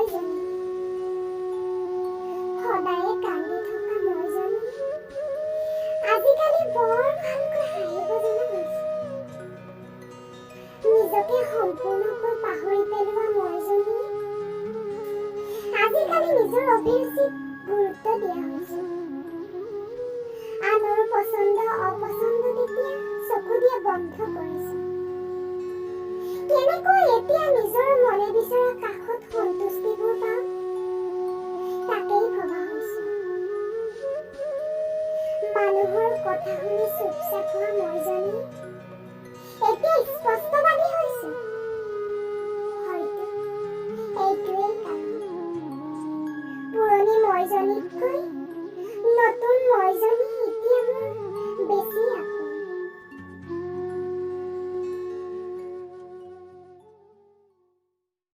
মইজনী সদায়ে কান্দি থকা মইজনী আজিকালি বৰ ভালকৈ হাঁহিব জনা হৈছো। নিজকে সম্পূৰ্ণকৈ পাহৰি পেলোৱা মইজনী আজিকালি নিজৰ অভিৰুচিত গুৰুত্ব দিয়া হৈছো। আনৰ পচন্দ অপচন্দ তেতিয়া চকু দিয়া বন্ধ কৰিছো। কেনেকৈ এতিয়া নিজৰ মনে